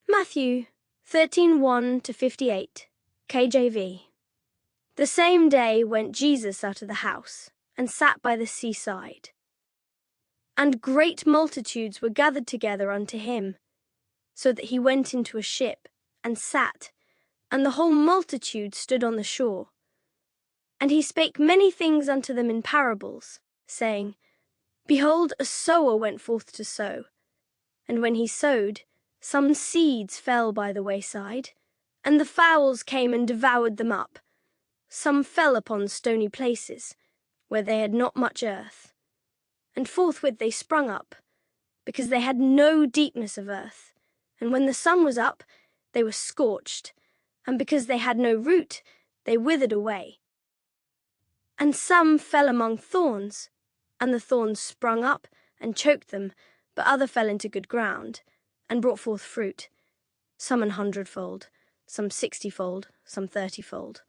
Matthew 13:1-58, KJV. The same day went Jesus out of the house, and sat by the seaside. And great multitudes were gathered together unto him, so that he went into a ship, and sat, and the whole multitude stood on the shore. And he spake many things unto them in parables, saying, Behold, a sower went forth to sow. And when he sowed, some seeds fell by the wayside, and the fowls came and devoured them up. Some fell upon stony places, where they had not much earth. And forthwith they sprung up, because they had no deepness of earth. And when the sun was up, they were scorched, and because they had no root, they withered away. And some fell among thorns, and the thorns sprung up and choked them, but other fell into good ground, and brought forth fruit, some 100-fold, some 60-fold, some 30-fold.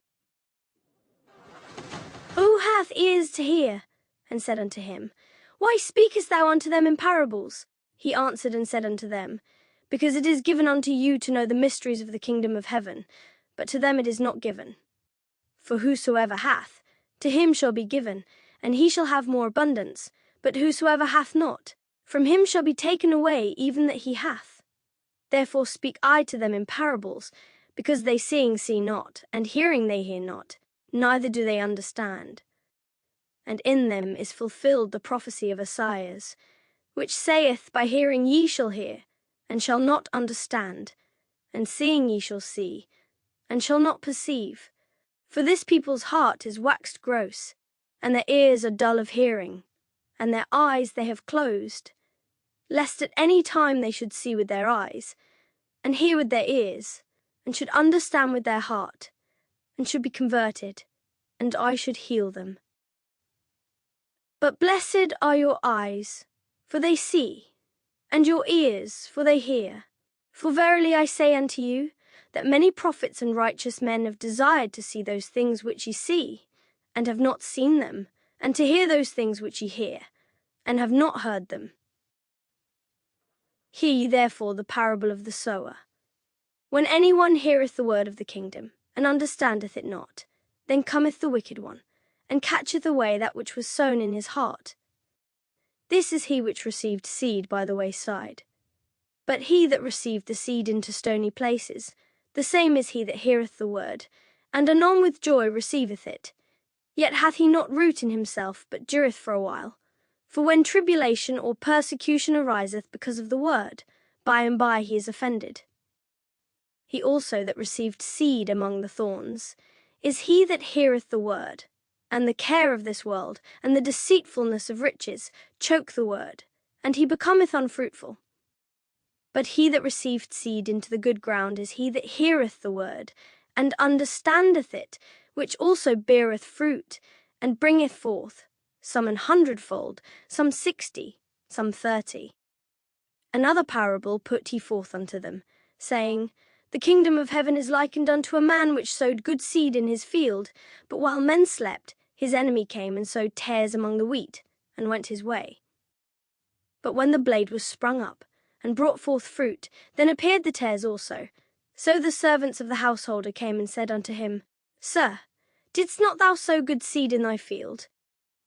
Who hath ears to hear? And said unto him, Why speakest thou unto them in parables? He answered and said unto them, Because it is given unto you to know the mysteries of the kingdom of heaven, but to them it is not given. For whosoever hath, to him shall be given, and he shall have more abundance. But whosoever hath not, from him shall be taken away even that he hath. Therefore speak I to them in parables, because they seeing see not, and hearing they hear not, neither do they understand. And in them is fulfilled the prophecy of Esaias, which saith, By hearing ye shall hear, and shall not understand, and seeing ye shall see, and shall not perceive. For this people's heart is waxed gross, and their ears are dull of hearing, and their eyes they have closed, lest at any time they should see with their eyes, and hear with their ears, and should understand with their heart, and should be converted, and I should heal them. But blessed are your eyes, for they see, and your ears, for they hear. For verily I say unto you, that many prophets and righteous men have desired to see those things which ye see, and have not seen them, and to hear those things which ye hear, and have not heard them. Hear ye therefore the parable of the sower. When any one heareth the word of the kingdom, and understandeth it not, then cometh the wicked one, and catcheth away that which was sown in his heart. This is he which received seed by the wayside. But he that received the seed into stony places, the same is he that heareth the word, and anon with joy receiveth it. Yet hath he not root in himself, but dureth for a while. For when tribulation or persecution ariseth because of the word, by and by he is offended. He also that received seed among the thorns is he that heareth the word, and the care of this world, and the deceitfulness of riches, choke the word, and he becometh unfruitful. But he that received seed into the good ground is he that heareth the word, and understandeth it, which also beareth fruit, and bringeth forth, some 100-fold, some 60, some 30. Another parable put he forth unto them, saying, The kingdom of heaven is likened unto a man which sowed good seed in his field, but while men slept, his enemy came and sowed tares among the wheat, and went his way. But when the blade was sprung up, and brought forth fruit, then appeared the tares also. So the servants of the householder came and said unto him, Sir, didst not thou sow good seed in thy field?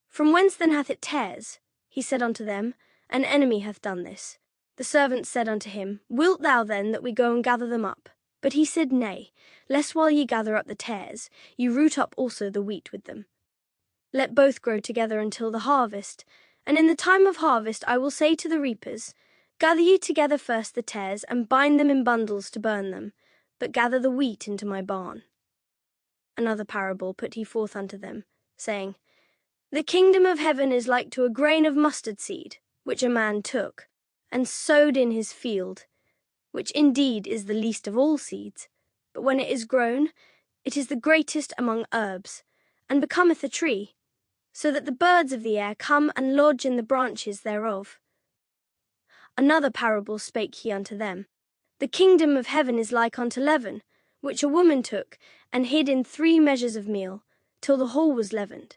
From whence then hath it tares? He said unto them, An enemy hath done this. The servants said unto him, Wilt thou then that we go and gather them up? But he said, Nay, lest while ye gather up the tares, ye root up also the wheat with them. Let both grow together until the harvest. And in the time of harvest I will say to the reapers, Gather ye together first the tares, and bind them in bundles to burn them, but gather the wheat into my barn. Another parable put he forth unto them, saying, The kingdom of heaven is like to a grain of mustard seed, which a man took, and sowed in his field, which indeed is the least of all seeds, but when it is grown, it is the greatest among herbs, and becometh a tree, so that the birds of the air come and lodge in the branches thereof. Another parable spake he unto them, The kingdom of heaven is like unto leaven, which a woman took, and hid in 3 measures of meal, till the whole was leavened.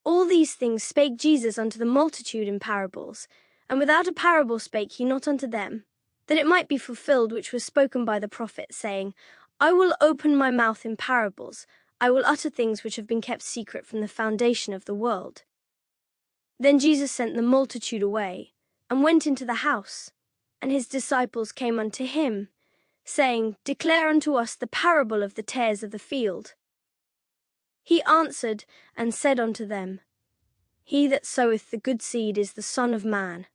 All these things spake Jesus unto the multitude in parables, and without a parable spake he not unto them, that it might be fulfilled which was spoken by the prophet, saying, I will open my mouth in parables, I will utter things which have been kept secret from the foundation of the world. Then Jesus sent the multitude away, and went into the house, and his disciples came unto him, saying, Declare unto us the parable of the tares of the field. He answered and said unto them, He that soweth the good seed is the Son of Man.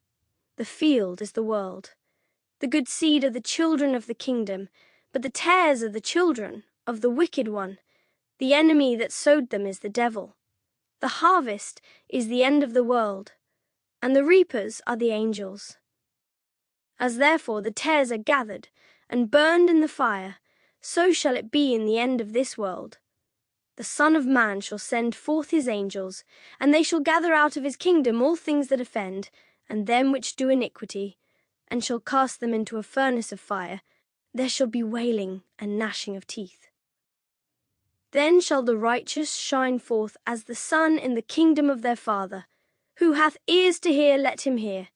The field is the world. The good seed are the children of the kingdom, but the tares are the children of the wicked one. The enemy that sowed them is the devil. The harvest is the end of the world, and the reapers are the angels. As therefore the tares are gathered and burned in the fire, so shall it be in the end of this world. The Son of Man shall send forth his angels, and they shall gather out of his kingdom all things that offend, and them which do iniquity, and shall cast them into a furnace of fire. There shall be wailing and gnashing of teeth. Then shall the righteous shine forth as the sun in the kingdom of their Father. Who hath ears to hear, let him hear.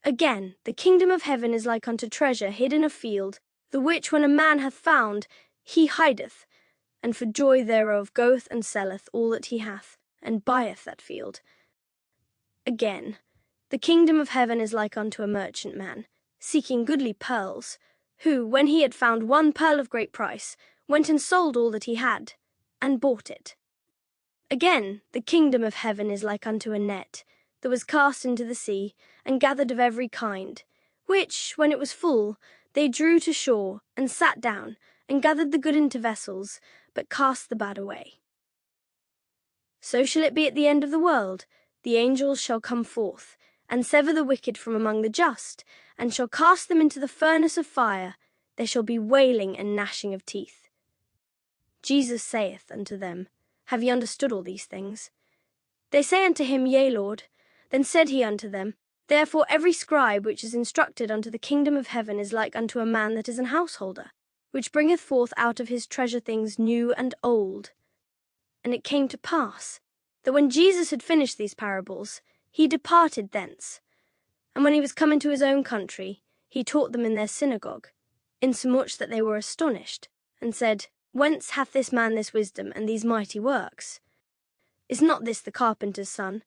Again, the kingdom of heaven is like unto treasure hid in a field, the which when a man hath found, he hideth, and for joy thereof goeth and selleth all that he hath, and buyeth that field. Again, the kingdom of heaven is like unto a merchant man, seeking goodly pearls, who, when he had found one pearl of great price, went and sold all that he had, and bought it. Again, the kingdom of heaven is like unto a net, that was cast into the sea, and gathered of every kind, which, when it was full, they drew to shore, and sat down, and gathered the good into vessels, but cast the bad away. So shall it be at the end of the world. The angels shall come forth, and sever the wicked from among the just, and shall cast them into the furnace of fire. There shall be wailing and gnashing of teeth. Jesus saith unto them, Have ye understood all these things? They say unto him, Yea, Lord. Then said he unto them, Therefore every scribe which is instructed unto the kingdom of heaven is like unto a man that is an householder, which bringeth forth out of his treasure things new and old. And it came to pass, that when Jesus had finished these parables, he departed thence. And when he was come into his own country, he taught them in their synagogue, insomuch that they were astonished, and said, Whence hath this man this wisdom and these mighty works? Is not this the carpenter's son?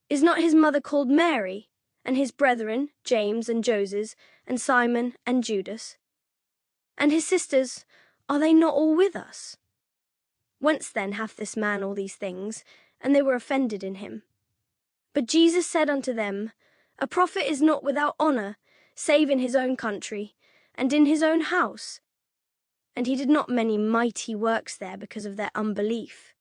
Is not his mother called Mary, and his brethren, James and Joses, and Simon and Judas? And his sisters, are they not all with us? Whence then hath this man all these things? And they were offended in him. But Jesus said unto them, A prophet is not without honour, save in his own country, and in his own house. And he did not many mighty works there because of their unbelief.